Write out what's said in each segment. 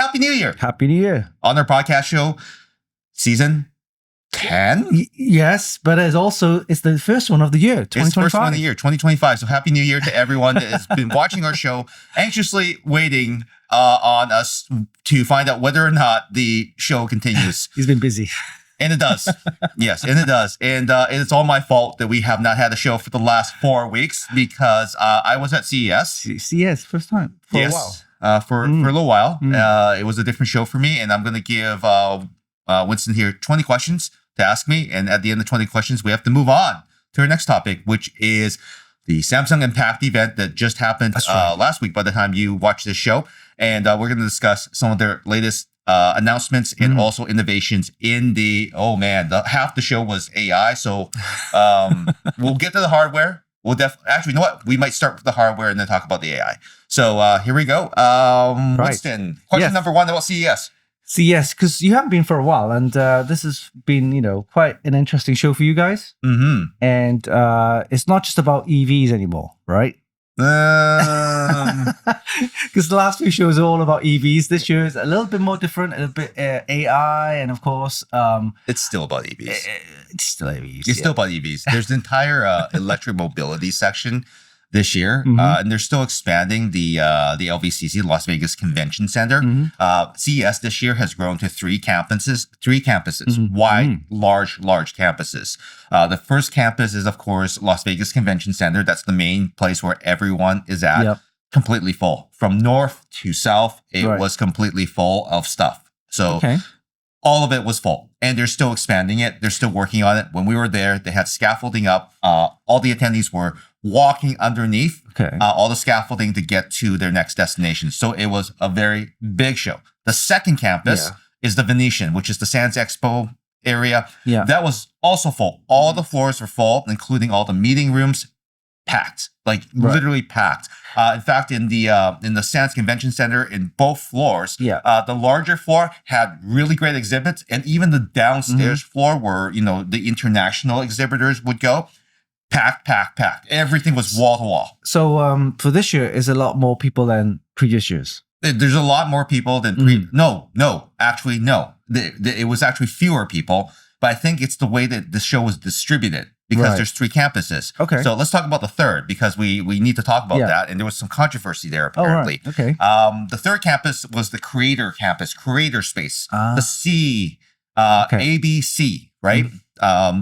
Happy New Year. Happy New Year. On our podcast show, season 10? Yes, but it's the first one of the year, 2025. It's the first one of the year, 2025. So Happy New Year to everyone that has been watching our show, anxiously waiting on us to find out whether or not the show continues. He's been busy. And it does. Yes, and it does. And it's all my fault that we have not had a show for the last 4 weeks because I was at CES. CES, first time for a while. For a little while. It was a different show for me, and I'm going to give Winston here 20 questions to ask me. And at the end of 20 questions, we have to move on to our next topic, which is the Samsung Unpacked event that just happened last week by the time you watch this show. And we're going to discuss some of their latest announcements and also innovations in half the show was AI. So we'll get to the hardware. Actually, you know what? We might start with the hardware and then talk about the AI. So here we go. Winston, question number one about CES. CES, because you haven't been for a while, and this has been, quite an interesting show for you guys. Mm-hmm. And it's not just about EVs anymore, right? Because the last few shows are all about EVs. This year is a little bit more different, a little bit AI, and of course, it's still about EVs. It's still EVs. It's still about EVs. There's an entire electric mobility section this year, and they're still expanding the LVCC, Las Vegas Convention Center. CES this year has grown to three campuses, wide, large campuses. The first campus is, of course, Las Vegas Convention Center. That's the main place where everyone is at. Yep. Completely full. From north to south, it was completely full of stuff. So all of it was full, and they're still expanding it. They're still working on it. When we were there, they had scaffolding up. All the attendees were walking underneath all the scaffolding to get to their next destination. So it was a very big show. The second campus is the Venetian, which is the Sands Expo area. Yeah. That was also full. All the floors were full, including all the meeting rooms, packed, literally packed. In fact, in the Sands Convention Center, in both floors, the larger floor had really great exhibits, and even the downstairs floor where the international exhibitors would go, packed. Everything was wall to wall. So for this year, is a lot more people than previous years? There's a lot more people than No. It was actually fewer people, but I think it's the way that the show was distributed. Because there's three campuses. Okay. So let's talk about the third, because we need to talk about that. And there was some controversy there, apparently. Oh, right. Okay. The third campus was the Creator Campus, Creator Space. The C, ABC, right?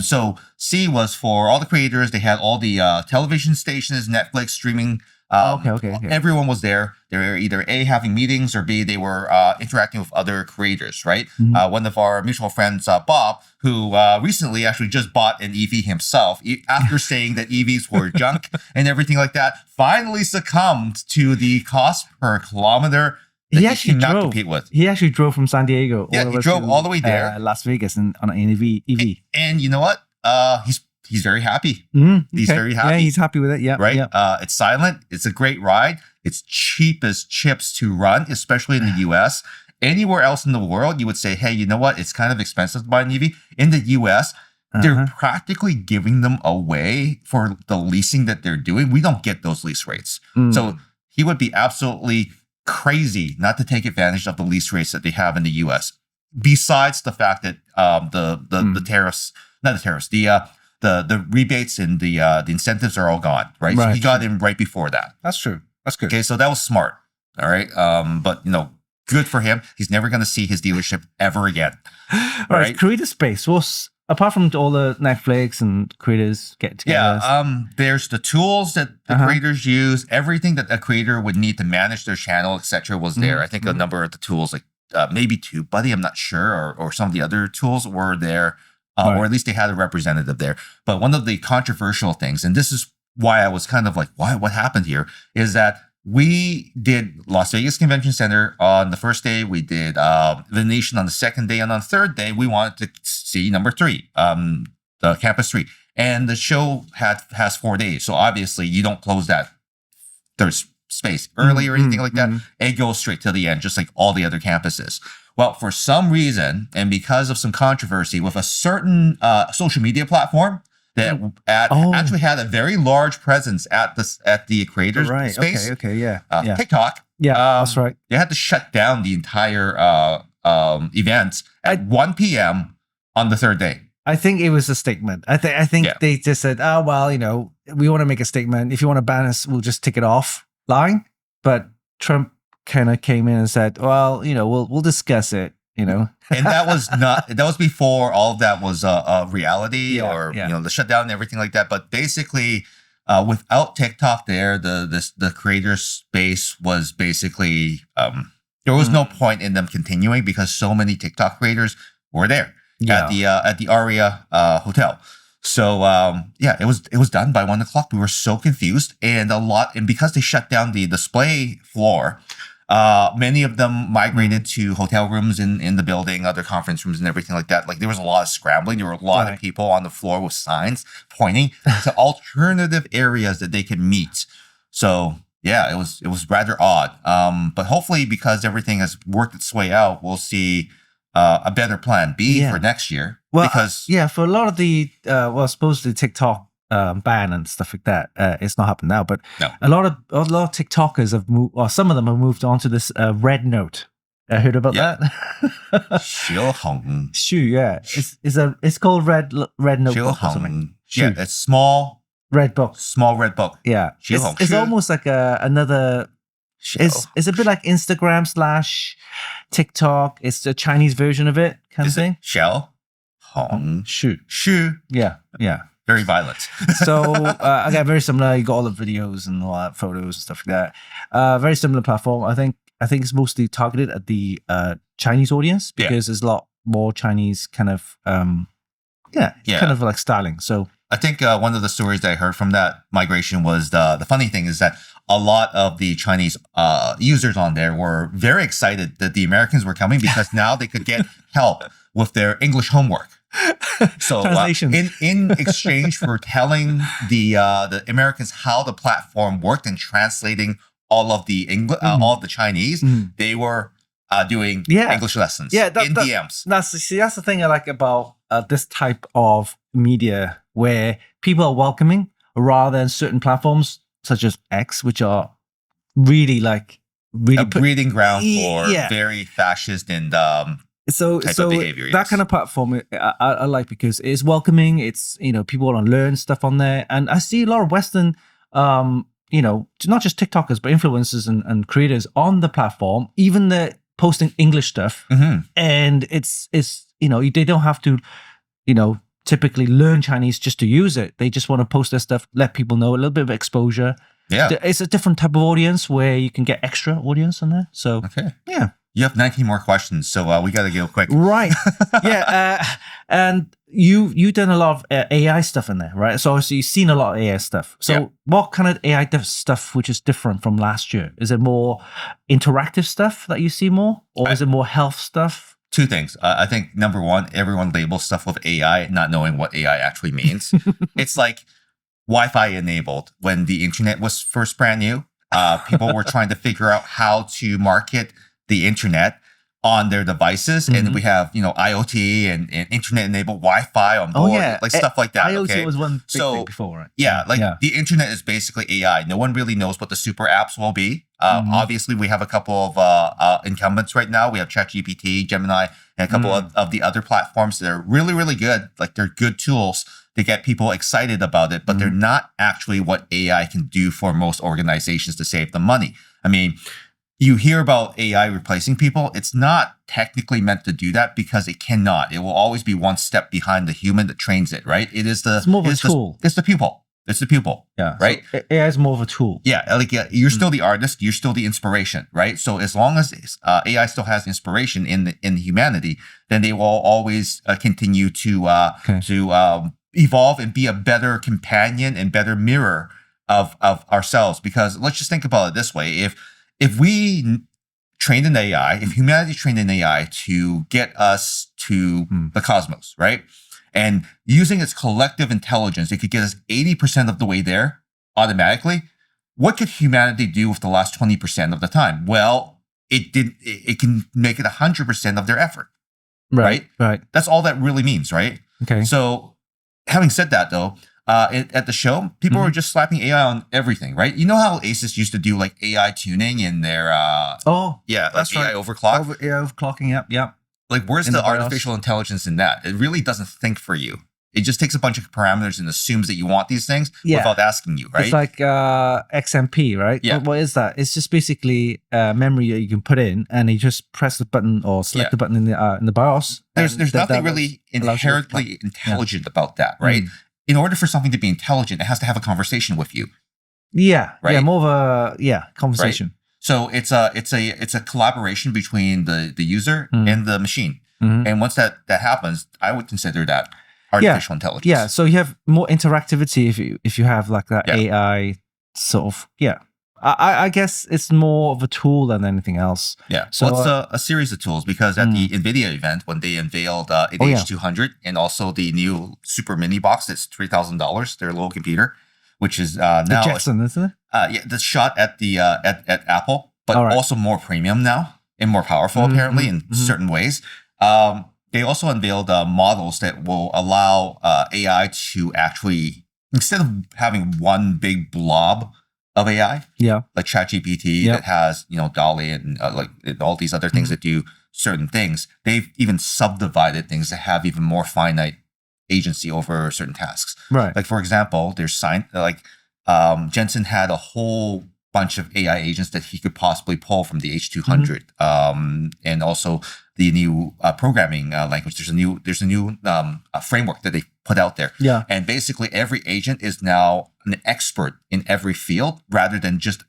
So C was for all the creators. They had all the television stations, Netflix, streaming. Okay. Everyone was there. They were either A, having meetings, or B, they were interacting with other creators, right? One of our mutual friends, Bob, who recently actually just bought an EV himself, after saying that EVs were junk and everything like that, finally succumbed to the cost per kilometer that he cannot compete with. He actually drove from San Diego. Yeah, he drove all the way there. Las Vegas on an EV. And you know what? He's very happy. He's very happy. Yeah, he's happy with it. Yeah. Right? Yeah. It's silent. It's a great ride. It's cheap as chips to run, especially in the US. Anywhere else in the world, you would say, hey, you know what? It's kind of expensive to buy an EV. In the US, they're practically giving them away for the leasing that they're doing. We don't get those lease rates. So he would be absolutely crazy not to take advantage of the lease rates that they have in the US. Besides the fact that the tariffs, not the tariffs, the rebates and the incentives are all gone, right? So he got in right before that. That's true. That's good. Okay, so that was smart. All right. But good for him. He's never going to see his dealership ever again. All right. Creator Space was, apart from all the Netflix and creators get together. Yeah. There's the tools that the creators use. Everything that a creator would need to manage their channel, etc., was there. I think a number of the tools, like maybe TubeBuddy, I'm not sure, or some of the other tools were there. Or at least they had a representative there. But one of the controversial things, and this is why I was kind of like, what happened here, is that we did Las Vegas Convention Center on the first day. We did Venetian on the second day. And on the third day, we wanted to see number 3, the Campus 3. And the show has 4 days. So obviously, you don't close that third space early or anything like that. It goes straight to the end, just like all the other campuses. Well, for some reason, and because of some controversy with a certain social media platform that actually had a very large presence at the creators space. Okay, yeah. TikTok. Yeah, that's right. They had to shut down the entire events at 1 p.m. on the third day. I think it was a statement. I think they just said, "Oh well, we want to make a statement. If you want to ban us, we'll just take it offline." But Trump kind of came in and said, "Well, we'll discuss it." And that was before all of that was a reality, or the shutdown and everything like that. But basically, without TikTok there, the creator space was basically there was no point in them continuing because so many TikTok creators were there at the Aria hotel. So it was done by 1 o'clock. We were so confused, and because they shut down the display floor. Many of them migrated to hotel rooms in the building, other conference rooms and everything like that. Like there was a lot of scrambling. There were a lot of people on the floor with signs pointing to alternative areas that they could meet. So yeah, it was rather odd. But hopefully because everything has worked its way out, we'll see a better plan B for next year. Well, because for a lot of the supposedly TikTok ban and stuff like that, it's not happened now, but a lot of TikTokers have moved, or some of them have moved on to this RedNote. Heard about that? Xiaohongshu, it's called RedNote or something. Yeah, it's small red book. Yeah, it's almost like another. It's a bit like Instagram / TikTok. It's the Chinese version of it, kind of thing. Xiaohongshu. Yeah. Very violent. So again, very similar. You got all the videos and all that, photos and stuff like that. Very similar platform. I think it's mostly targeted at the Chinese audience because there's a lot more Chinese kind of kind of like styling. So I think one of the stories that I heard from that migration was the funny thing is that a lot of the Chinese users on there were very excited that the Americans were coming because now they could get help with their English homework. So in exchange for telling the Americans how the platform worked and translating all of the all of the Chinese, they were doing English lessons in DMs. That's the thing I like about this type of media, where people are welcoming rather than certain platforms such as X, which are really a breeding ground for very fascist and type of behavior. That kind of platform I like because it's welcoming. It's people want to learn stuff on there, and I see a lot of Western not just TikTokers but influencers and creators on the platform. Even they're posting English stuff, and it's they don't have to typically learn Chinese just to use it. They just want to post their stuff, let people know, a little bit of exposure. Yeah, it's a different type of audience where you can get extra audience on there. So you have 19 more questions, so we got to go quick. Right. And you've done a lot of AI stuff in there, right? So obviously you've seen a lot of AI stuff. So what kind of AI stuff which is different from last year? Is it more interactive stuff that you see more, or is it more health stuff? Two things. I think number one, everyone labels stuff with AI, not knowing what AI actually means. It's like Wi-Fi enabled. When the internet was first brand new, people were trying to figure out how to market the internet on their devices, and we have IoT and internet enabled Wi-Fi on board, stuff like that. IoT was one big thing before, right? The internet is basically AI. No one really knows what the super apps will be. Obviously, we have a couple of incumbents right now. We have ChatGPT, Gemini, and a couple of the other platforms that are really, really good. Like they're good tools to get people excited about it, but they're not actually what AI can do for most organizations to save them money. I mean, you hear about AI replacing people. It's not technically meant to do that because it cannot. It will always be one step behind the human that trains it, right? It's more of a tool. It's the pupil. It's the pupil. Yeah. Right? So AI is more of a tool. Yeah. You're still the artist. You're still the inspiration, right? So as long as AI still has inspiration in humanity, then they will always continue to evolve and be a better companion and better mirror of ourselves. Because let's just think about it this way. If we trained an AI, if humanity trained an AI to get us to the cosmos, right? And using its collective intelligence, it could get us 80% of the way there automatically. What could humanity do with the last 20% of the time? Well, it can make it 100% of their effort. Right. That's all that really means, right? Okay. So having said that though, at the show, people were just slapping AI on everything, right? You know how Asus used to do like AI tuning in their that's AI right. overclock? Overclocking. Yep. Like, where's In the the BIOS. artificial intelligence in that? It really doesn't think for you. It just takes a bunch of parameters and assumes that you want these things without asking you, right? It's like XMP, right? Yeah. What is that? It's just basically memory that you can put in, and you just press the button or select the button in the BIOS. There's and nothing really inherently intelligent about that, right? In order for something to be intelligent, it has to have a conversation with you. Yeah, right? yeah, more of a conversation. Right? So it's a collaboration between the user and the machine. And once that happens, I would consider that artificial intelligence. Yeah, so you have more interactivity if you have like that AI sort of I guess it's more of a tool than anything else. Yeah, so it's a series of tools because at the Nvidia event when they unveiled the H200 and also the new super mini box that's $3,000, their little computer, which is now the Jetson, isn't it? The shot at the at Apple, but also more premium now and more powerful apparently in certain ways. They also unveiled models that will allow AI to actually, instead of having one big blob of AI, like ChatGPT that has DALL-E and and all these other things that do certain things, they've even subdivided things that have even more finite agency over certain tasks. Right. Like for example, there's Jensen had a whole bunch of AI agents that he could possibly pull from the H200, and also the new programming language. There's a new framework that they put out there. Yeah. And basically every agent is now an expert in every field rather than just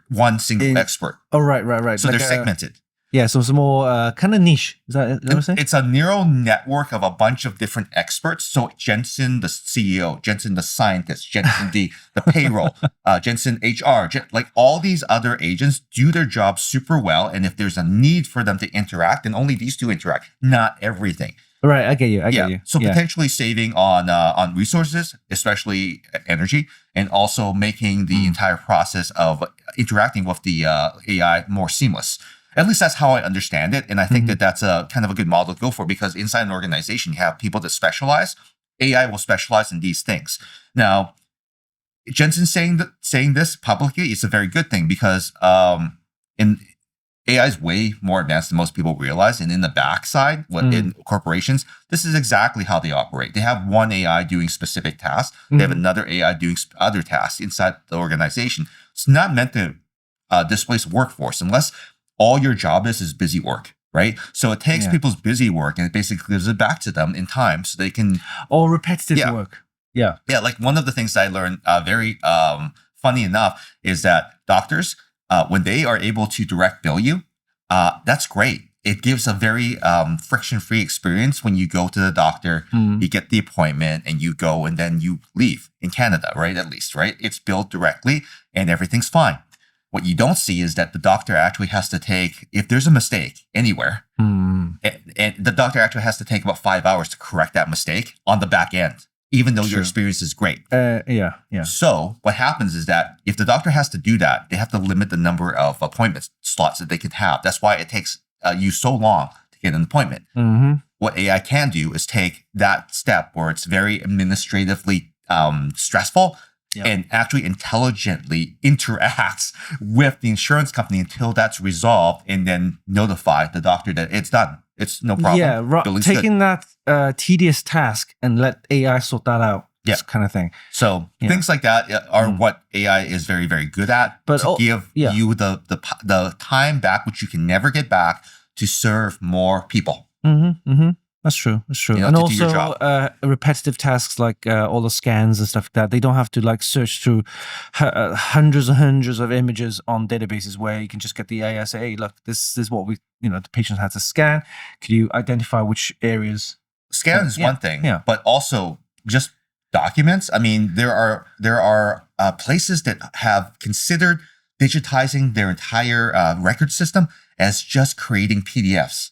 one single expert. Oh, right. So they're segmented. Yeah, so it's more kind of niche. Is that what I'm saying? It's a neural network of a bunch of different experts. So Jensen, the CEO, Jensen, the scientist, Jensen, the payroll, Jensen, HR, like all these other agents do their job super well. And if there's a need for them to interact, then only these two interact, not everything. Right, I get you. I get you. So potentially saving on resources, especially energy, and also making the entire process of interacting with the AI more seamless. At least that's how I understand it. And I think that that's a kind of a good model to go for because inside an organization, you have people that specialize. AI will specialize in these things. Now, Jensen saying this publicly is a very good thing because AI is way more advanced than most people realize. And in the backside, in corporations, this is exactly how they operate. They have one AI doing specific tasks. They have another AI doing other tasks inside the organization. It's not meant to displace workforce unless all your job is busy work, right? So it takes people's busy work and it basically gives it back to them in time so they can... Or repetitive work. Yeah. Yeah, like one of the things I learned very funny enough is that doctors, when they are able to direct bill you, that's great. It gives a very friction-free experience when you go to the doctor, you get the appointment and you go and then you leave in Canada, right? At least, right? It's billed directly and everything's fine. What you don't see is that the doctor actually has to take, if there's a mistake anywhere, and the doctor actually has to take about 5 hours to correct that mistake on the back end, even though your experience is great. Yeah. So what happens is that if the doctor has to do that, they have to limit the number of appointment slots that they could have. That's why it takes you so long to get an appointment. What AI can do is take that step where it's very administratively stressful and actually intelligently interacts with the insurance company until that's resolved and then notify the doctor that it's done. It's no problem. Yeah, taking that tedious task and let AI sort that out. This kind of thing. So things like that are what AI is very, very good at, but to give you the time back, which you can never get back, to serve more people. That's true. And also repetitive tasks like all the scans and stuff like that. They don't have to like search through hundreds and hundreds of images on databases where you can just get the AI say, hey, look, this is what the patient had to scan. Could you identify which areas? Scan is one thing, but also just documents. I mean, there are places that have considered digitizing their entire record system as just creating PDFs.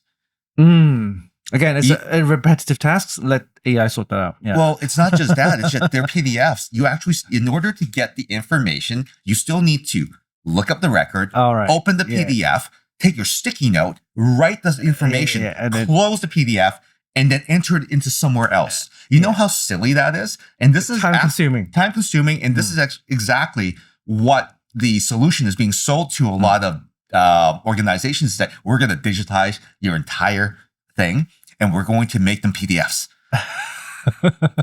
Again, it's a repetitive tasks. Let AI sort that out. Yeah. Well, it's not just that. It's just they're PDFs. You actually, in order to get the information, you still need to look up the record, open the PDF, take your sticky note, write the information, close the PDF, and then enter it into somewhere else. You know how silly that is? And this is time consuming. Time consuming, and this is exactly what the solution is being sold to a lot of organizations, that we're going to digitize your entire thing and we're going to make them PDFs.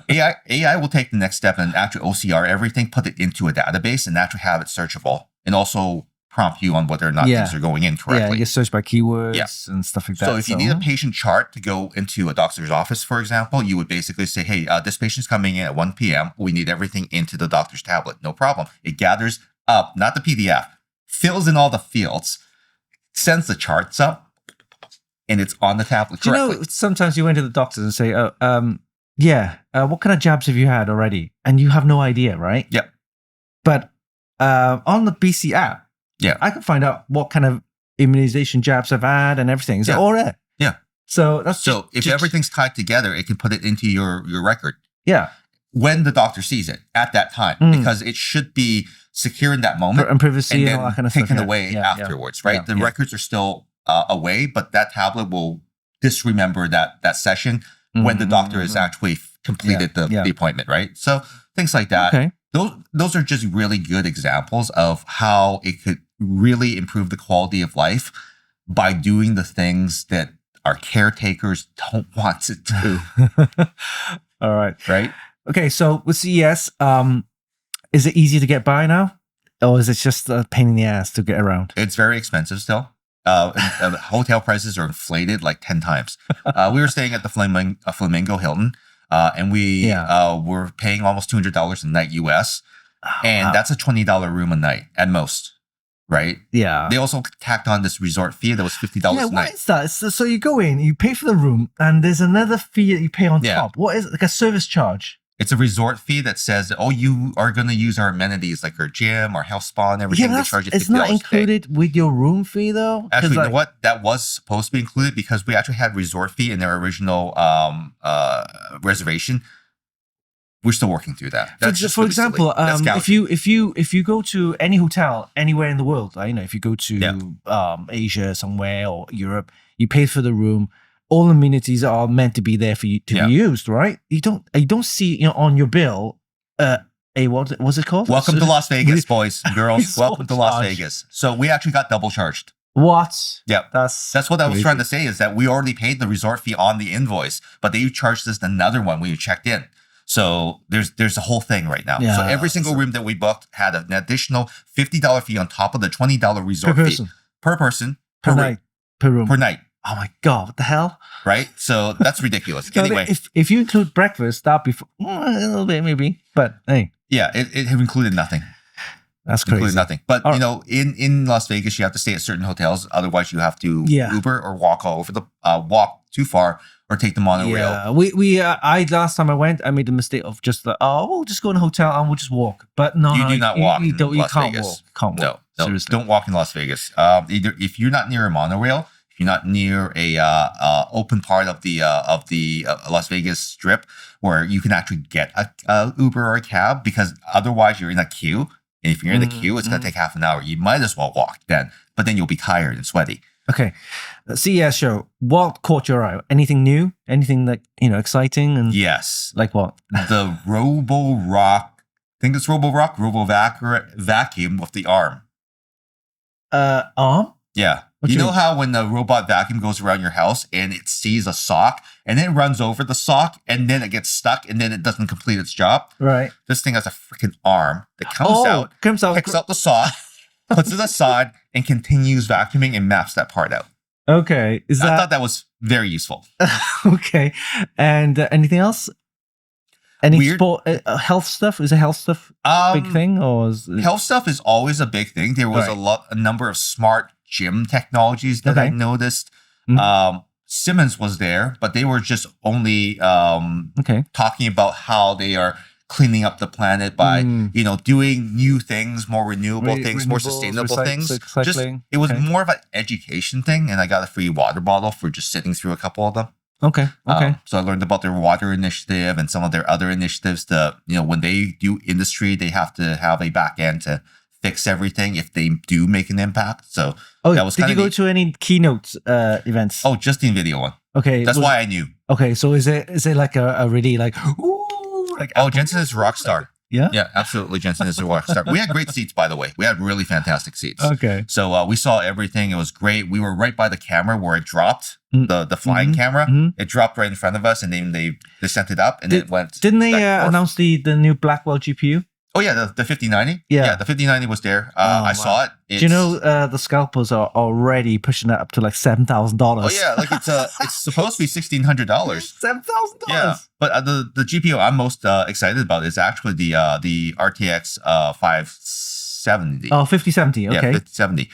AI will take the next step and actually OCR everything, put it into a database, and actually have it searchable, and also prompt you on whether or not things are going in correctly. Yeah, you get searched by keywords and stuff like that. So if you need a patient chart to go into a doctor's office, for example, you would basically say, hey, this patient's coming in at 1 p.m. We need everything into the doctor's tablet. No problem. It gathers up, not the PDF, fills in all the fields, sends the charts up, and it's on the tablet correctly. You know, sometimes you went to the doctors and say, what kind of jabs have you had already? And you have no idea, right? Yep. But on the BC app, I can find out what kind of immunization jabs I've had and everything. Is it all there? Yeah. So that's if everything's tied together, it can put it into your record. Yeah. When the doctor sees it at that time, because it should be secure in that moment and privacy and then all that kind of taken stuff. away afterwards, right? The records are still away, but that tablet will disremember that session when the doctor has actually completed the appointment, right? So things like that. Okay. Those are just really good examples of how it could really improve the quality of life by doing the things that our caretakers don't want it to. All right. Right? Okay, so with CES, is it easy to get by now? Or is it just a pain in the ass to get around? It's very expensive still. Hotel prices are inflated like 10 times. We were staying at the Flamingo Hilton, and we were paying almost $200 a night US. And that's a $20 room a night at most, right? Yeah. They also tacked on this resort fee that was $50 a night. What is that? So you go in, you pay for the room, and there's another fee that you pay on top. What is it? Like a service charge? It's a resort fee that says, oh, you are going to use our amenities like our gym, our health spa, and everything. Yeah, they charge you $50 it's not included with your room fee, though? Actually, you know what? That was supposed to be included because we actually had resort fee in their original reservation. We're still working through that. That's for example, if you go to any hotel anywhere in the world, if you go to Asia somewhere or Europe, you pay for the room. All amenities are meant to be there for you to be used, right? You don't see on your bill what's it called? Welcome to Las Vegas, boys and girls. Welcome to Las Vegas. So we actually got double charged. What? Yeah, that's what I was trying to say, is that we already paid the resort fee on the invoice, but they charged us another one when you checked in. So there's a whole thing right now. So every single room that we booked had an additional $50 fee on top of the $20 resort fee per person per night per room per night. Oh my God, what the hell? Right? So that's ridiculous. So anyway. If you include breakfast, that'd be a little bit maybe. But hey. Yeah, it included nothing. That's crazy. Included nothing. But, in Las Vegas, you have to stay at certain hotels. Otherwise, you have to Uber or walk all over walk too far or take the monorail. Yeah, last time I went, I made the mistake of just we'll just go in a hotel and we'll just walk. But no, you do not walk. You can't Vegas. walk. Can't walk. No, seriously. Don't walk in Las Vegas. Either if you're not near a monorail, if you're not near a open part of the Las Vegas Strip where you can actually get a Uber or a cab, because otherwise you're in a queue. And if you're in the queue, it's going to take half an hour. You might as well walk then, but then you'll be tired and sweaty. Okay. CES show. What caught your eye? Anything new? Anything that, exciting? And yes. Like what? The Roborock, I think it's Roborock, vacuum with the arm. Arm? Yeah. You know how when the robot vacuum goes around your house and it sees a sock and then it runs over the sock and then it gets stuck and then it doesn't complete its job? Right. This thing has a freaking arm that comes out, picks up the sock, puts it aside, and continues vacuuming and maps that part out. Okay. I thought that was very useful. Okay. And anything else? Any weird sport, health stuff? Is it health stuff a big thing? Or health stuff is always a big thing. There was a number of smart gym technologies that I noticed. Siemens was there, but they were just only talking about how they are cleaning up the planet by doing new things, more renewable things, more sustainable things. It was more of an education thing, and I got a free water bottle for just sitting through a couple of them. Okay. So I learned about their water initiative and some of their other initiatives. When they do industry, they have to have a back end to fix everything if they do make an impact. So Oh, that was did kind you of go to any keynote events? Oh, just the Nvidia one. Okay, That's why I knew. Okay, so is it like a really like ooh, like Oh, Jensen is a rock star. Yeah? Yeah, absolutely. Jensen is a rock star. We had great seats, by the way. We had really fantastic seats. Okay. So we saw everything. It was great. We were right by the camera where it dropped, the flying camera. It dropped right in front of us, and then they sent it up, and it went. Didn't they announce the new Blackwell GPU? Oh, yeah, the 5090. Yeah. The 5090 was there. I saw it. Do you know the scalpers are already pushing it up to like $7,000? Oh, yeah, like it's supposed to be $1,600. $7,000. Yeah, but the GPU I'm most excited about is actually the RTX 570. Oh, 5070. Okay, Yeah, 5070.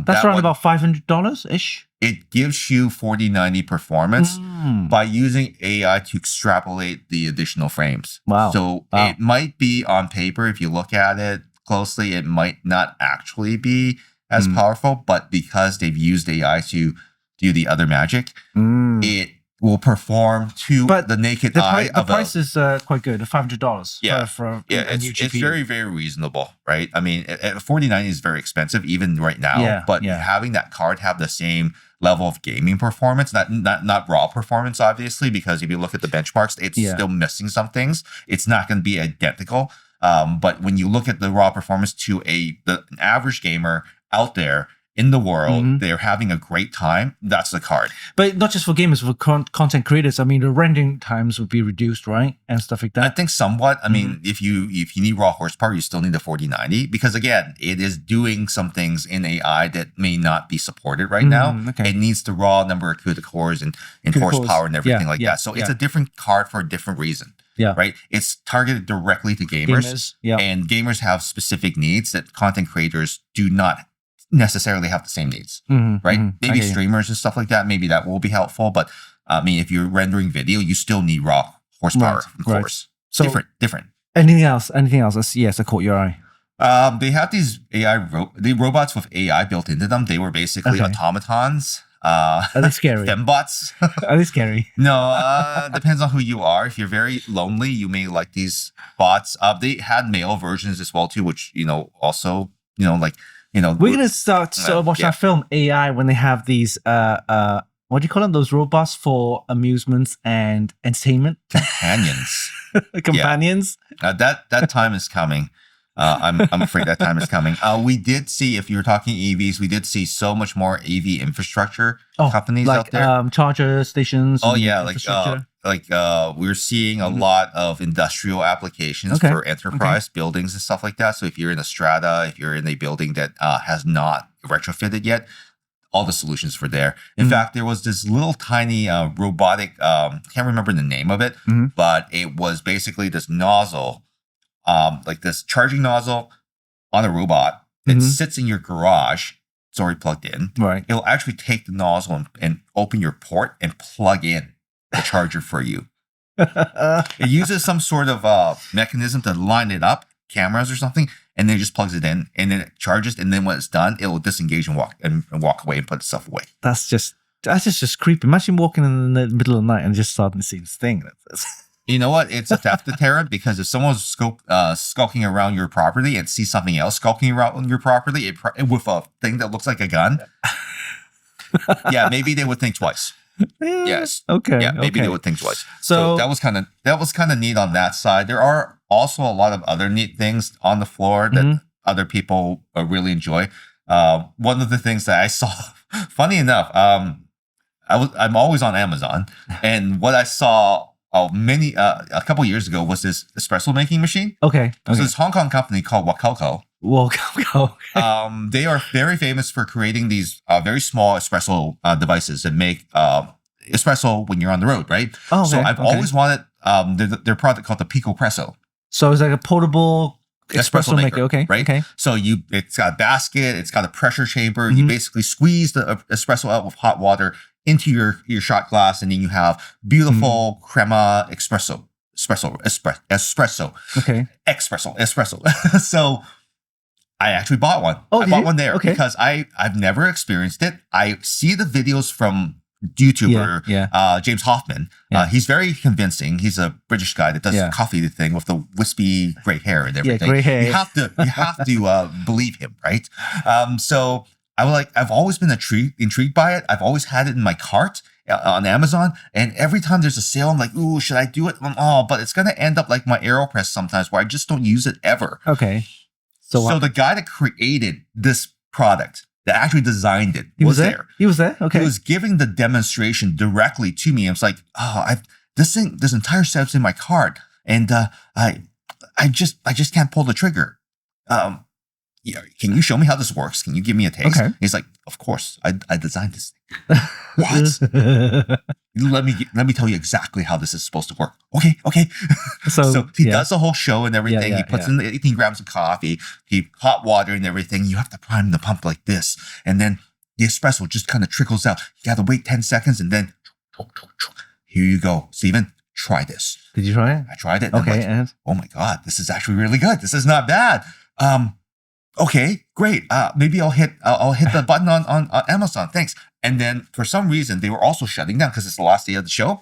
that's around about $500 ish. It gives you 4090 performance by using AI to extrapolate the additional frames. Wow. So it might be on paper, if you look at it closely, it might not actually be as powerful, but because they've used AI to do the other magic, it will perform to the naked eye. The price is quite good, $500. Yeah, for a new GPU. It's very, very reasonable, right? I mean, 4090 is very expensive even right now, but having that card have the same level of gaming performance, not raw performance, obviously, because if you look at the benchmarks, it's still missing some things. It's not going to be identical. But when you look at the raw performance to an average gamer out there in the world, they're having a great time. That's the card. But not just for gamers, for content creators. I mean, the rendering times would be reduced, right, and stuff like that. I think somewhat. I mean, if you need raw horsepower, you still need the 4090 because again, it is doing some things in AI that may not be supported right now. Okay. It needs the raw number of CUDA cores and horsepower and everything like that. So it's a different card for a different reason. Yeah. Right. It's targeted directly to gamers. And gamers have specific needs that content creators do not necessarily have the same needs, right? Maybe streamers and stuff like that. Maybe that will be helpful. But I mean, if you're rendering video, you still need raw horsepower, of course. So different. Anything else? Anything else? That caught your eye? They have these the robots with AI built into them. They were basically automatons. Are they scary? Fembots. Are they scary? No, depends on who you are. If you're very lonely, you may like these bots. They had male versions as well too, which also like. We're gonna start watching that film AI when they have these what do you call them? Those robots for amusements and entertainment. Companions. Companions. That time is coming. I'm afraid that time is coming. We did see, if you're talking EVs, we did see so much more EV infrastructure companies out there. Charger stations. Oh yeah, we're seeing a lot of industrial applications for enterprise buildings and stuff like that. So if you're in a strata, if you're in a building that has not retrofitted yet, all the solutions were there. In fact, there was this little tiny robotic, can't remember the name of it, but it was basically this nozzle, like this charging nozzle on a robot that sits in your garage. It's already plugged in. Right. It'll actually take the nozzle and open your port and plug in the charger for you. It uses some sort of mechanism to line it up, cameras or something, and then it just plugs it in, and then it charges, and then when it's done, it will disengage and walk away and put itself away. That's just creepy. Imagine walking in the middle of the night and just starting to see this thing. You know what? It's a theft deterrent because if someone's skulking around your property and sees something else skulking around your property with a thing that looks like a gun, maybe they would think twice. Yes. Okay. Yeah, maybe they would think twice. So that was kind of neat on that side. There are also a lot of other neat things on the floor that other people really enjoy. One of the things that I saw, funny enough, I'm always on Amazon, and what I saw a couple years ago was this espresso making machine. Okay. So this Hong Kong company called Wakoko. They are very famous for creating these very small espresso devices that make espresso when you're on the road, right? Oh, okay. So I've always wanted their product called the Pico Presso. So it's like a portable espresso maker. Okay. Right. Okay. So it's got a basket, it's got a pressure chamber. You basically squeeze the espresso out with hot water into your shot glass, and then you have beautiful crema espresso. Okay. Espresso. So I actually bought one. I bought one there because I've never experienced it. I see the videos from YouTuber, Yeah. James Hoffman. Yeah. He's very convincing. He's a British guy that does the coffee thing with the wispy gray hair and everything. Yeah, gray hair. You have to believe him, right? So I've always been intrigued by it. I've always had it in my cart on Amazon, and every time there's a sale, I'm like, ooh, should I do it? But it's gonna end up like my AeroPress sometimes, where I just don't use it ever. Okay. So the guy that created this product, that actually designed it, was there. He was there. Okay. He was giving the demonstration directly to me. I was like, this entire setup's in my cart, and I just can't pull the trigger. Can you show me how this works? Can you give me a taste? Okay. He's like, of course, I designed this thing. What? Let me tell you exactly how this is supposed to work. Okay. So he does the whole show and everything. He puts in the 18 grams of coffee, hot water and everything. You have to prime the pump like this. And then the espresso just kind of trickles out. You got to wait 10 seconds and then here you go. Steven, try this. Did you try it? I tried it. Okay. And oh my God, this is actually really good. This is not bad. Okay, great. Maybe I'll hit the button on Amazon. Thanks. And then for some reason, they were also shutting down because it's the last day of the show.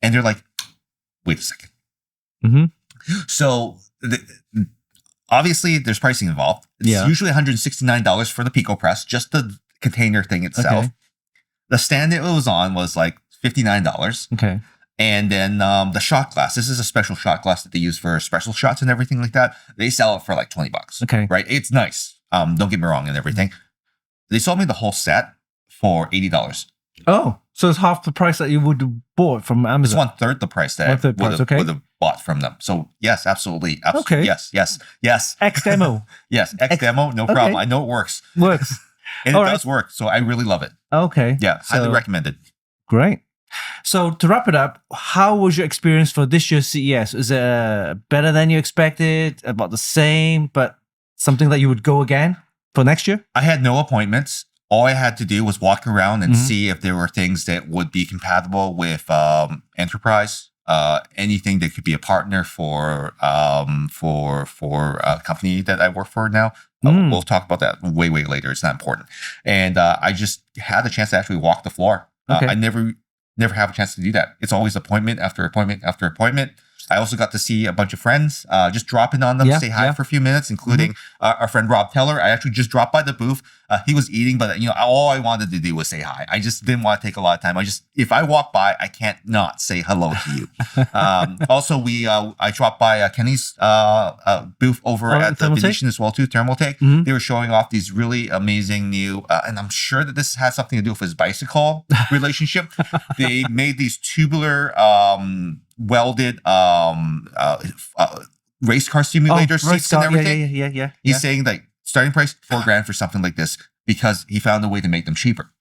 And they're like, wait a second. Mm-hmm. So obviously there's pricing involved. It's usually $169 for the Pico press, just the container thing itself. Okay. The stand it was on was like $59. Okay. And then the shot glass. This is a special shot glass that they use for special shots and everything like that. They sell it for like $20. Okay. Right? It's nice. Don't get me wrong and everything. They sold me the whole set for $80. Oh, so it's half the price that you would have bought from Amazon. It's 1/3 the price that I would have bought from them. So yes, absolutely. Okay. Yes. X demo. Yes, X demo, no problem. I know it works. Works. And it does work. So I really love it. Okay. Yeah, highly recommended. Great. So to wrap it up, how was your experience for this year's CES? Is it better than you expected? About the same, but something that you would go again for next year? I had no appointments. All I had to do was walk around and see if there were things that would be compatible with enterprise, anything that could be a partner for a company that I work for now. We'll talk about that way later. It's not important. And I just had the chance to actually walk the floor. I never have a chance to do that. It's always appointment after appointment after appointment. I also got to see a bunch of friends, just drop in on them, say hi for a few minutes, including our friend Rob Teller. I actually just dropped by the booth. He was eating, but all I wanted to do was say hi. I just didn't want to take a lot of time. If I walk by, I can't not say hello to you. Also, I dropped by Kenny's booth over at the Venetian as well too, Thermaltake. They were showing off these really amazing new, and I'm sure that this has something to do with his bicycle relationship. They made these tubular welded race car simulator seats and everything. Yeah. He's saying like starting price $4,000 for something like this because he found a way to make them cheaper.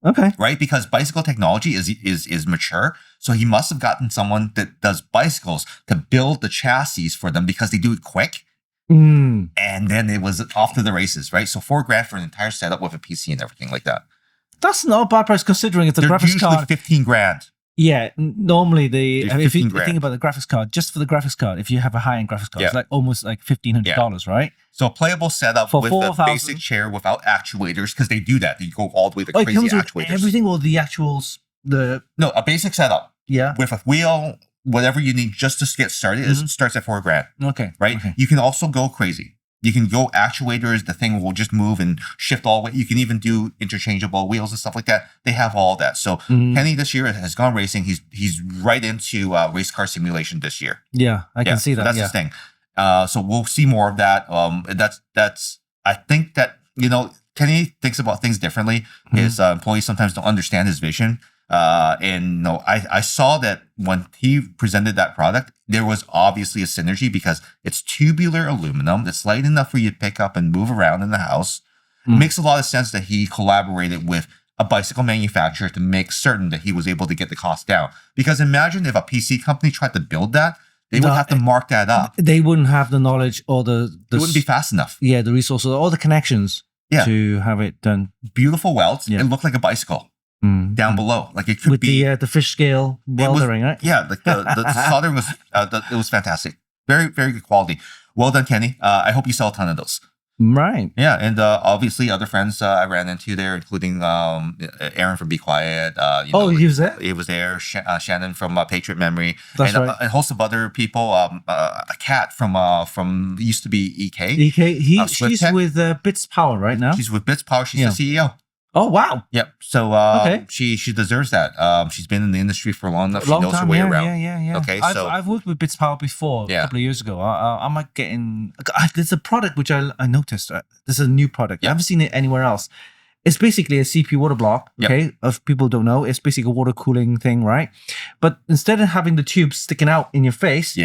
Okay. Right? Because bicycle technology is mature. So he must have gotten someone that does bicycles to build the chassis for them because they do it quick. And then it was off to the races, right? So $4,000 for an entire setup with a PC and everything like that. That's not a bad price considering it's a graphics card. $15,000. Yeah, normally if you $15,000. think about the graphics card, just for the graphics card, if you have a high-end graphics card, it's like almost like $1,500, right? So a playable setup For with 4,000. a basic chair without actuators, because they do that. They go all the way to Oh, it crazy comes with actuators. everything or the actuals, No, a basic setup with a wheel, whatever you need just to get started. It starts at $4,000. Okay. Right? Okay. You can also go crazy. You can go actuators. The thing will just move and shift all the way. You can even do interchangeable wheels and stuff like that. They have all that. So Kenny this year has gone racing. He's right into race car simulation this year. Yeah, I can see that. That's his thing. So we'll see more of that. That's. I think that Kenny thinks about things differently. His employees sometimes don't understand his vision. And I saw that when he presented that product, there was obviously a synergy because it's tubular aluminum that's light enough for you to pick up and move around in the house. It makes a lot of sense that he collaborated with a bicycle manufacturer to make certain that he was able to get the cost down. Because imagine if a PC company tried to build that, they would have to mark that up. They wouldn't have the knowledge or the it wouldn't be fast enough. Yeah, the resources or the connections to have it done. Beautiful welds. It looked like a bicycle. Down below, like it could with be the fish scale weldering, right? Yeah, like the soldering was it was fantastic, very very good quality. Well done, Kenny. I hope you sell a ton of those. Right. Yeah, and obviously other friends I ran into there, including Aaron from Be Quiet. He was there? He was there. Shannon from Patriot Memory. That's and right. a host of other people. A cat from used to be EK. She's with Bits Power right now. She's with Bits Power. She's the CEO. Oh, wow. Yep. So Okay. she deserves that. She's been in the industry for long enough. She knows her way around. Yeah. Okay. I've worked with Bits Power before a couple of years ago. I might get in. There's a product which I noticed. There's a new product. I haven't seen it anywhere else. It's basically a CPU water block. Okay. If people don't know, it's basically a water cooling thing, right? But instead of having the tube sticking out in your face,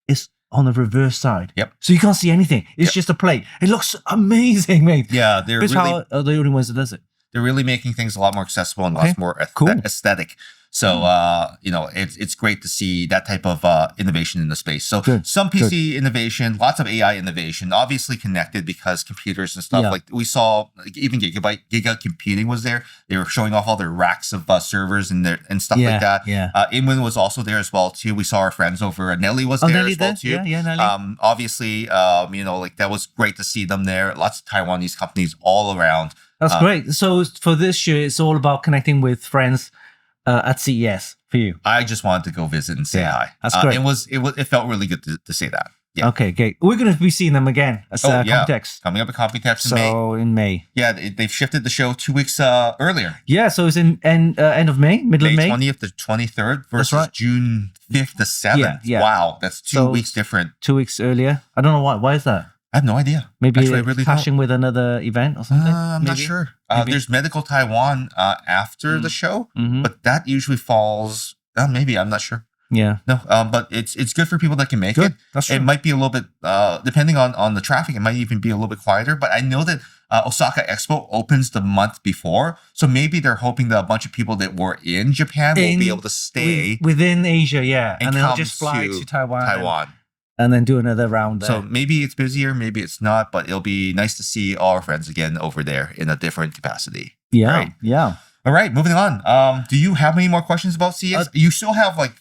it's on the reverse side. Yep. So you can't see anything. It's just a plate. It looks amazing, mate. Yeah. They're Bits really Power are the only ones that does it. They're really making things a lot more accessible and lots more aesthetic. So, it's great to see that type of innovation in the space. So some PC innovation, lots of AI innovation, obviously connected because computers and stuff like we saw, like even Giga Computing was there. They were showing off all their racks of servers and stuff like that. Yeah. Inwin was also there as well too. We saw our friends over at Nelly was there as well too. Yeah, Nelly. Obviously, like that was great to see them there. Lots of Taiwanese companies all around. That's great. So for this year, it's all about connecting with friends at CES for you. I just wanted to go visit and say hi. That's great. It felt really good to say that. Yeah. Okay, great. We're going to be seeing them again at Computex. Coming up at Computex in May. So in May. Yeah, they've shifted the show 2 weeks earlier. Yeah, so it's in end of May, middle of May. 20th to 23rd versus June 5th to 7th. Yeah. Wow, that's 2 weeks different. 2 weeks earlier. I don't know why. Why is that? I have no idea. Maybe actually, I really clashing with another event or something? I'm not sure. There's Medical Taiwan after the show, but that usually falls. Maybe I'm not sure. Yeah. No. But it's good for people that can make it. That's true. It might be a little bit depending on the traffic. It might even be a little bit quieter. But I know that Osaka Expo opens the month before, so maybe they're hoping that a bunch of people that were in Japan will be able to stay within Asia. Yeah, and they'll just fly to Taiwan. And then do another round there. So maybe it's busier, maybe it's not, but it'll be nice to see all our friends again over there in a different capacity. Yeah, right? Yeah. All right, moving on. Do you have any more questions about CES? You still have like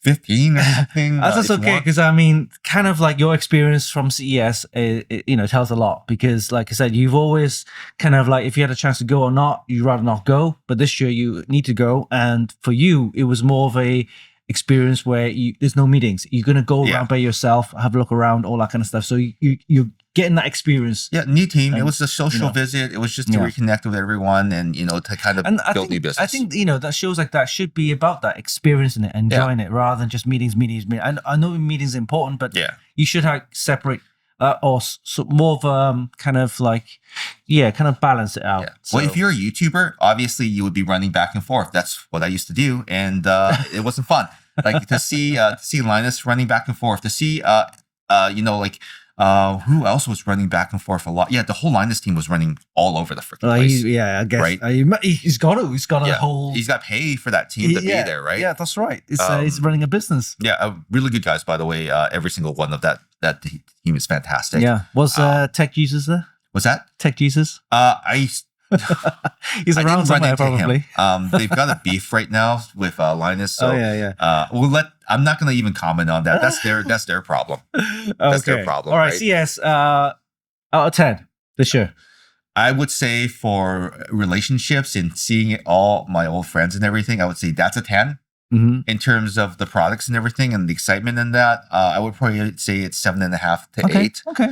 15 or something? That's okay, because I mean, kind of like your experience from CES, it tells a lot. Because like I said, you've always kind of like, if you had a chance to go or not, you'd rather not go. But this year you need to go. And for you, it was more of a experience where there's no meetings. You're going to go around by yourself, have a look around, all that kind of stuff. So you're getting that experience. Yeah, new team. It was a social visit. It was just to reconnect with everyone and, to kind of build new business. I think, that shows like that should be about that, experiencing it, enjoying it, rather than just meetings. I know meetings are important, but you should have separate more of kind of balance it out. Yeah. So. Well, if you're a YouTuber, obviously you would be running back and forth. That's what I used to do, and it wasn't fun. Like to see Linus running back and forth, to see who else was running back and forth a lot. Yeah, the whole Linus team was running all over the freaking place. I guess. Right? He's got a whole. He's got paid for that team to be there, right? Yeah, that's right. He's running a business. Yeah, really good guys, by the way. Every single one of that team is fantastic. Yeah. Was Tech Jesus there? Was that Tech Jesus? He's I around somewhere probably. They've got a beef right now with Linus. So I'm not going to even comment on that. That's their problem. That's their problem. All right. CS out of 10 this year. I would say for relationships and seeing all my old friends and everything, I would say that's a 10. Mm-hmm. In terms of the products and everything and the excitement in that, I would probably say it's 7.5 to 8. Okay.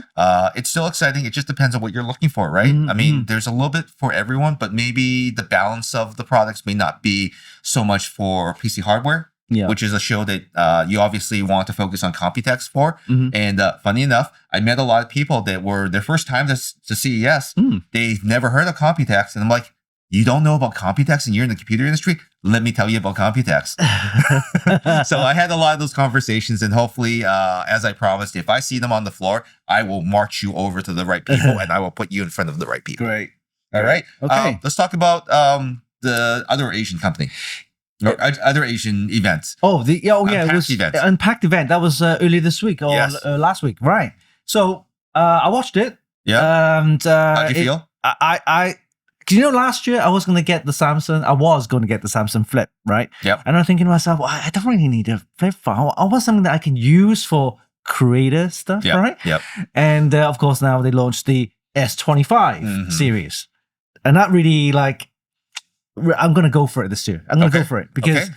It's still exciting. It just depends on what you're looking for, right? Mm-hmm. I mean, there's a little bit for everyone, but maybe the balance of the products may not be so much for PC hardware, which is a show that you obviously want to focus on Computex for. Mm-hmm. And funny enough, I met a lot of people that were their first time to CES. They've never heard of Computex. And I'm like, you don't know about Computex and you're in the computer industry? Let me tell you about Computex. So I had a lot of those conversations, and hopefully, as I promised, if I see them on the floor, I will march you over to the right people and I will put you in front of the right people. Great. All right. Okay. Let's talk about the other Asian company. Or other Asian events. It was events. Unpacked event. That was earlier this week or last week, right? So I watched it. Yeah. And how'd you feel? Last year I was going to get the Samsung Flip, right? Yep. And I'm thinking to myself, well, I don't really need a flip phone. I want something that I can use for creator stuff, right? Yep. And of course now they launched the S25 series, and that really like I'm gonna go for it this year. I'm gonna go for it because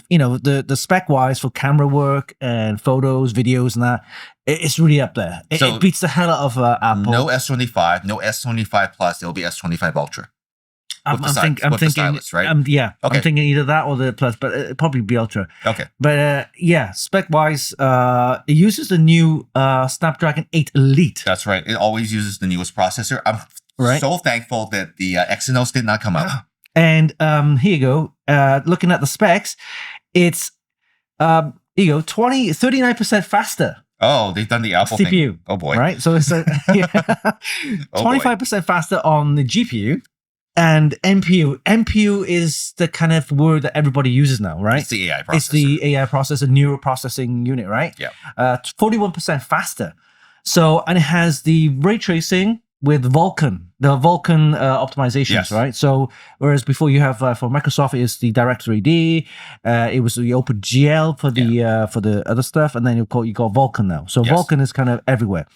you know the spec wise for camera work and photos, videos, and that it's really up there. It beats the hell out of Apple. No S25, no S25 Plus. It'll be S25 Ultra. I'm thinking, Stylus, right? I'm thinking either that or the Plus, but it'll probably be Ultra. Okay. But yeah, spec-wise, it uses the new Snapdragon 8 Elite. That's right. It always uses the newest processor. I'm so thankful that the Exynos did not come out. And here you go. Looking at the specs, it's here you go, 39% faster. Oh, they've done the Apple CPU. thing. Oh boy. Right? So it's 25% faster on the GPU. And NPU. NPU is the kind of word that everybody uses now, right? It's the AI processor. It's the AI processor, neural processing unit, right? Yeah. 41% faster. So, and it has the ray tracing with Vulkan, the Vulkan optimizations, right? So, whereas before you have for Microsoft, it's the Direct 3D, it was the OpenGL for the other stuff, and then you got Vulkan now. So Vulkan is kind of everywhere.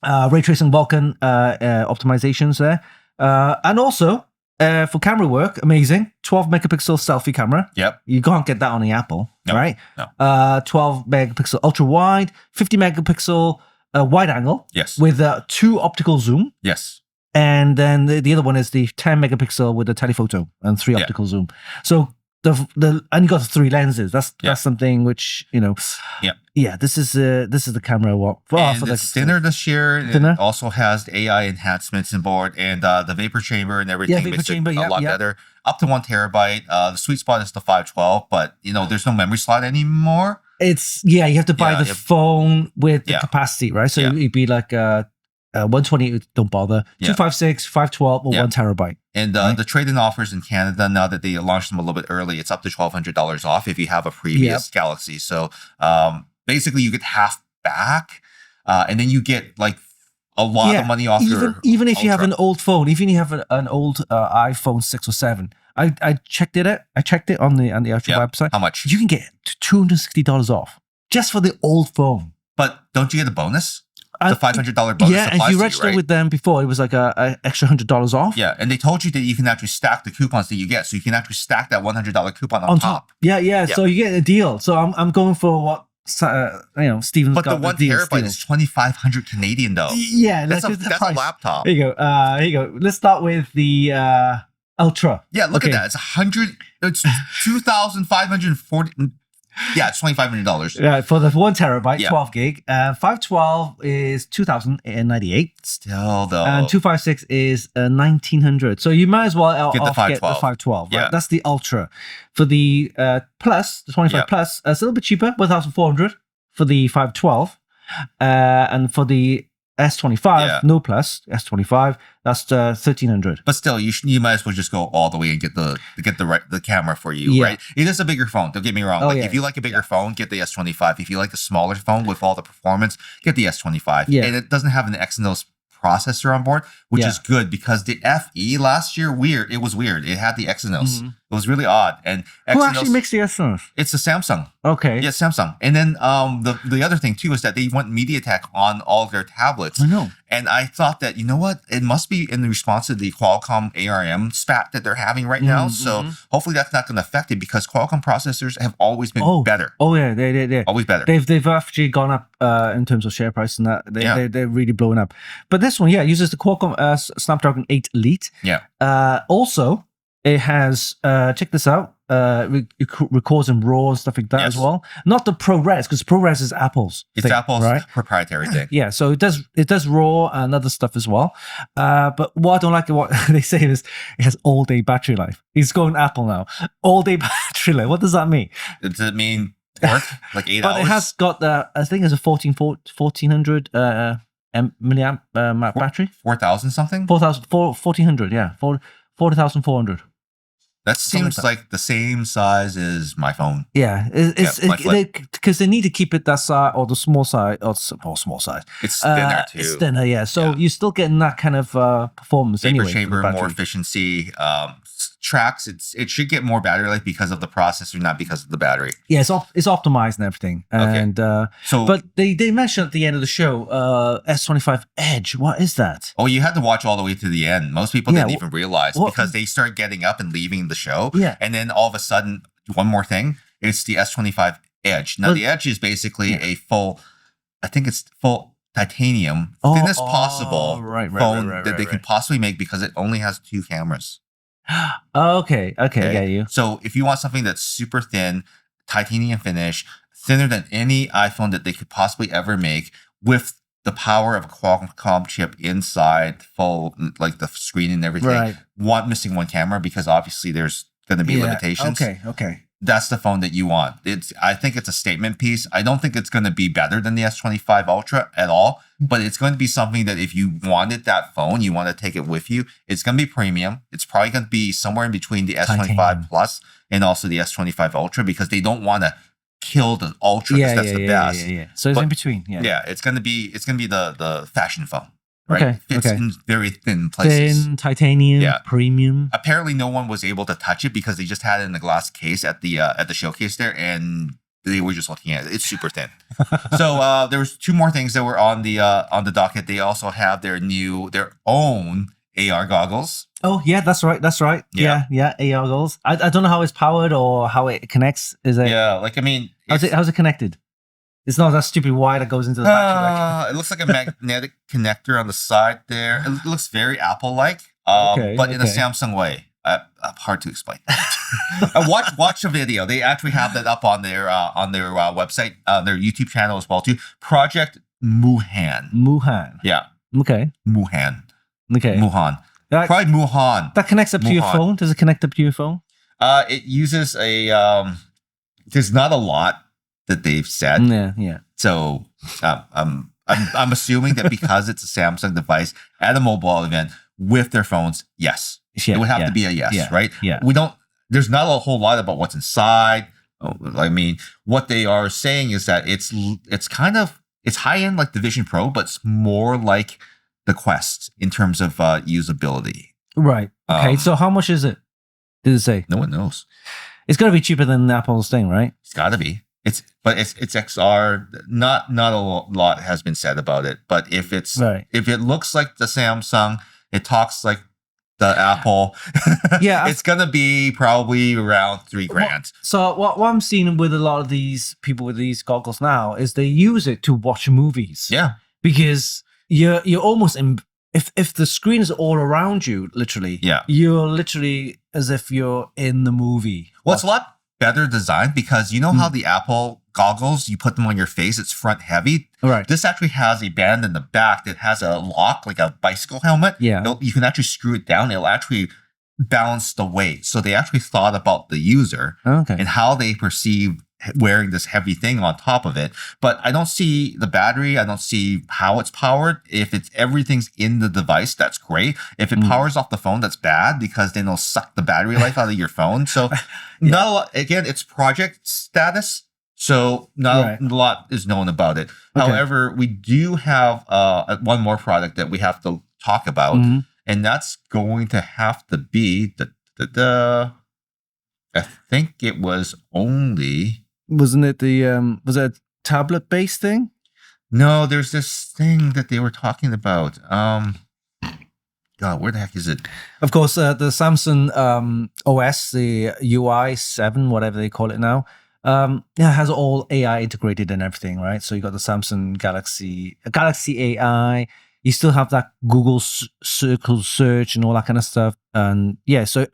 Ray tracing Vulkan optimizations there. And also, for camera work, amazing. 12 megapixel selfie camera. Yep. You can't get that on the Apple, right? No. 12 megapixel ultra wide, 50 megapixel wide angle. Yes. With 2 optical zoom. Yes. And then the other one is the 10 megapixel with the telephoto and 3 optical zoom. So and you got 3 lenses. That's something which, you know. Yeah. This is the camera. And it's thinner this year. Thinner. It also has the AI enhancements on board and the vapor chamber and everything. Yeah, vapor chamber, a lot better. Up to 1 terabyte. The sweet spot is the 512, but you know there's no memory slot anymore. It's you have to buy the phone with the capacity, right? So it'd be like 128, don't bother. 256, 512, or 1 terabyte. And the trade-in offers in Canada, now that they launched them a little bit early, it's up to $1,200 off if you have a previous Galaxy. So basically you get half back, and then you get like a lot of money off even if you have an old phone, even if you have an old iPhone 6 or 7. I checked it on the Ultra website. How much? You can get $260 off just for the old phone. But don't you get a bonus? The $500 bonus. Yeah, and you registered with them before. It was like a extra $100 off. Yeah, and they told you that you can actually stack the coupons that you get, so you can actually stack that $100 coupon on top. Yeah. So you get a deal. So I'm going for what Steven's got. But the 1 terabyte is 2,500 Canadian though. Yeah, that's a laptop. Here you go. Let's start with the Ultra. Yeah, look at that. It's 2,540. Yeah, it's $2,500. Yeah, for the 1 terabyte, 12 gig. 512 is 2,098. Still though. And 256 is 1,900. So you might as well get the 512. Right? That's the Ultra. For the Plus, the 25 Plus, it's a little bit cheaper, 1,400 for the 512. And for the S25, no Plus, S25, that's 1,300. But still, you might as well just go all the way and get the camera for you, right? It is a bigger phone. Don't get me wrong. If you like a bigger phone, get the S25. If you like a smaller phone with all the performance, get the S25. And it doesn't have an Exynos processor on board, which is good because the FE last year, it was weird. It had the Exynos. It was really odd. And Exynos, who actually makes the Exynos? It's a Samsung. Okay. Yeah, Samsung. And then the other thing too is that they want MediaTek on all of their tablets. I know. And I thought that, you know what? It must be in response to the Qualcomm ARM spat that they're having right now. So hopefully that's not going to affect it because Qualcomm processors have always been better. Oh yeah, they're always better. They've actually gone up in terms of share price and that. They're really blowing up. But this one, uses the Qualcomm Snapdragon 8 Elite. Yeah. Also, it has check this out. Records in RAW and stuff like that as well. Not the ProRes, because ProRes is Apple's. It's Apple's proprietary thing. Yeah, so it does RAW and other stuff as well. But what I don't like what they say is it has all day battery life. He's going Apple now. All day battery life. What does that mean? Does it mean work like 8 hours? But it has got I think it's a 1400 milliamp battery. 4,000 something. 1,400. Yeah, 40,400. That seems like the same size as my phone. Yeah, because they need to keep it that size or the small size or small size. It's thinner too. It's thinner, yeah. So you're still getting that kind of performance Vapor anyway. chamber, more efficiency. tracks. It should get more battery life because of the processor, not because of the battery. Yeah, it's optimized and everything. And but they mentioned at the end of the show, S25 Edge. What is that? Oh, you had to watch all the way to the end. Most people didn't even realize because they start getting up and leaving the show. Yeah. And then all of a sudden, one more thing, it's the S25 Edge. Now, the Edge is basically a full, I think it's full titanium, thinnest possible phone that they can possibly make because it only has 2 cameras. Okay, I get you. So if you want something that's super thin, titanium finish, thinner than any iPhone that they could possibly ever make, with the power of a Qualcomm chip inside, full, like the screen and everything, missing one camera because obviously there's going to be limitations. Okay. That's the phone that you want. I think it's a statement piece. I don't think it's going to be better than the S25 Ultra at all, but it's going to be something that if you wanted that phone, you want to take it with you, it's going to be premium. It's probably going to be somewhere in between the S25 Plus and also the S25 Ultra because they don't want to kill the Ultra because that's the best. So it's in between. Yeah, it's going to be the fashion phone. Right? Okay. Fits in very thin places. Thin, titanium, premium. Apparently, no one was able to touch it because they just had it in a glass case at the showcase there, and they were just looking at it. It's super thin. So there was 2 more things that were on the docket. They also have their own AR goggles. Oh yeah, that's right. Yeah, AR goggles. I don't know how it's powered or how it connects. Is it? Yeah, like I mean, how's it connected? It's not that stupid wire that goes into the battery. It looks like a magnetic connector on the side there. It looks very Apple-like, but in a Samsung way. Hard to explain. Watch a video. They actually have that up on their website, their YouTube channel as well too. Project Moohan. Moohan. Yeah. Okay. Moohan. Okay. Moohan. Probably Moohan. That connects up to your phone. Does it connect up to your phone? It uses a. There's not a lot that they've said. Yeah. So I'm assuming that because it's a Samsung device at a mobile event with their phones, yes. It would have to be a yes, right? Yeah. There's not a whole lot about what's inside. I mean, what they are saying is that it's high end like the Vision Pro, but it's more like the Quest in terms of usability. Right. Okay. So how much is it? Did it say? No one knows. It's got to be cheaper than Apple's thing, right? It's got to be. It's XR. Not a lot has been said about it, but if it looks like the Samsung, it talks like the Apple. It's gonna be probably around $3,000. So what I'm seeing with a lot of these people with these goggles now is they use it to watch movies. Yeah, because you're almost if the screen is all around you, literally. Yeah, you're literally as if you're in the movie. Well, it's a lot better designed because you know how the Apple goggles, you put them on your face, it's front heavy. Right. This actually has a band in the back that has a lock, like a bicycle helmet. Yeah. You can actually screw it down. It'll actually balance the weight. So they actually thought about the user and how they perceive wearing this heavy thing on top of it. But I don't see the battery. I don't see how it's powered. If everything's in the device, that's great. If it powers off the phone, that's bad because then it'll suck the battery life out of your phone. So not a lot. Again, it's project status. So not a lot is known about it. However, we do have one more product that we have to talk about, and that's going to have to be I think it was only. Wasn't it was it a tablet based thing? No, there's this thing that they were talking about. God, where the heck is it? Of course, the Samsung OS, the UI 7, whatever they call it now, it has all AI integrated and everything, right? So you got the Samsung Galaxy AI. You still have that Google Circle search and all that kind of stuff. And yeah, so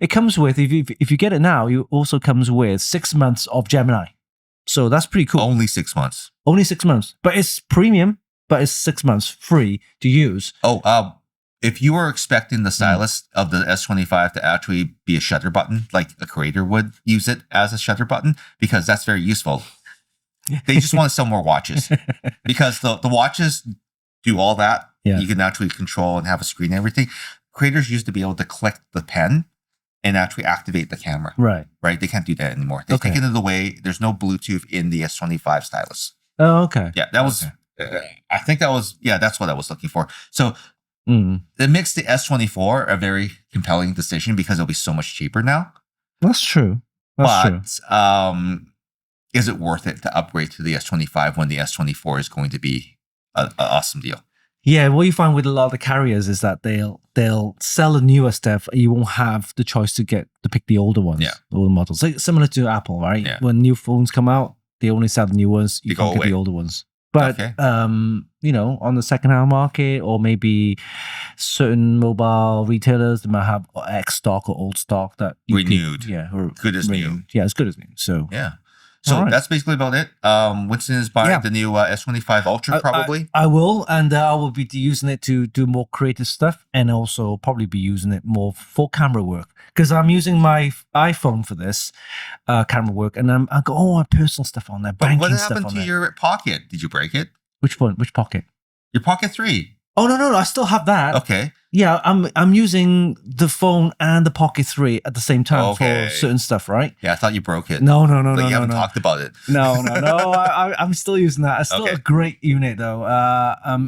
it comes with, if you get it now, it also comes with 6 months of Gemini. So that's pretty cool. Only 6 months. Only 6 months, but it's premium. But it's 6 months free to use. If you were expecting the stylus of the S25 to actually be a shutter button, like a creator would use it as a shutter button, because that's very useful. They just want to sell more watches because the watches do all that. Yeah. You can actually control and have a screen and everything. Creators used to be able to click the pen and actually activate the camera. Right. They can't do that anymore. They've taken it away. There's no Bluetooth in the S25 stylus. Oh, okay. Yeah, that was. I think that was. Yeah, that's what I was looking for. So it makes the S24 a very compelling decision because it'll be so much cheaper now. That's true. That's true. Is it worth it to upgrade to the S25 when the S24 is going to be an awesome deal? Yeah, what you find with a lot of the carriers is that they'll sell the newer stuff. You won't have the choice to pick the older ones, the older models. So similar to Apple, right? Yeah. When new phones come out, they only sell the new ones. You can't get the older ones. But you know, on the second-hand market, or maybe certain mobile retailers, they might have X stock or old stock that renewed, or good as new, as good as new. So yeah. So that's basically about it. Winston is buying the new S25 Ultra probably. I will, and I will be using it to do more creative stuff, and also probably be using it more for camera work, because I'm using my iPhone for this camera work, and I got all my personal stuff on there. But what happened to your Pocket? Did you break it? Which one? Which Pocket? Your Pocket 3. Oh no! I still have that. Okay. Yeah, I'm using the phone and the Pocket 3 at the same time for certain stuff, right? Yeah, I thought you broke it. No. But you haven't talked about it. No. I'm still using that. It's still a great unit, though.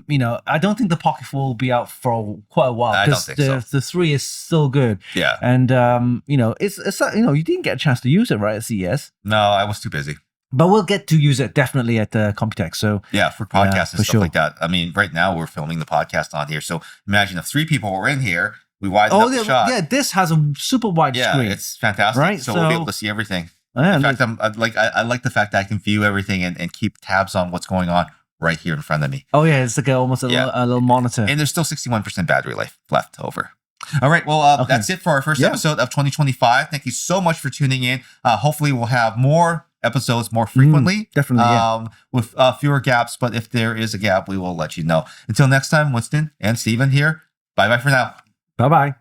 You know, I don't think the Pocket 4 will be out for quite a while, because the 3 is still good. Yeah. And you know, it's you know, you didn't get a chance to use it, right, at CES? No, I was too busy. But we'll get to use it definitely at Computex. So yeah, for podcasts and stuff like that. I mean, right now we're filming the podcast on here. So imagine if 3 people were in here, we widen up the shot. Yeah, this has a super wide screen. Yeah, it's fantastic. Right? So we'll be able to see everything. In fact, I like the fact that I can view everything and keep tabs on what's going on right here in front of me. Oh yeah, it's like almost a little monitor. And there's still 61% battery life left over. All right, well, that's it for our first episode of 2025. Thank you so much for tuning in. Hopefully we'll have more episodes more frequently. Definitely, with fewer gaps, but if there is a gap, we will let you know. Until next time, Winston and Steven here. Bye-bye for now. Bye-bye.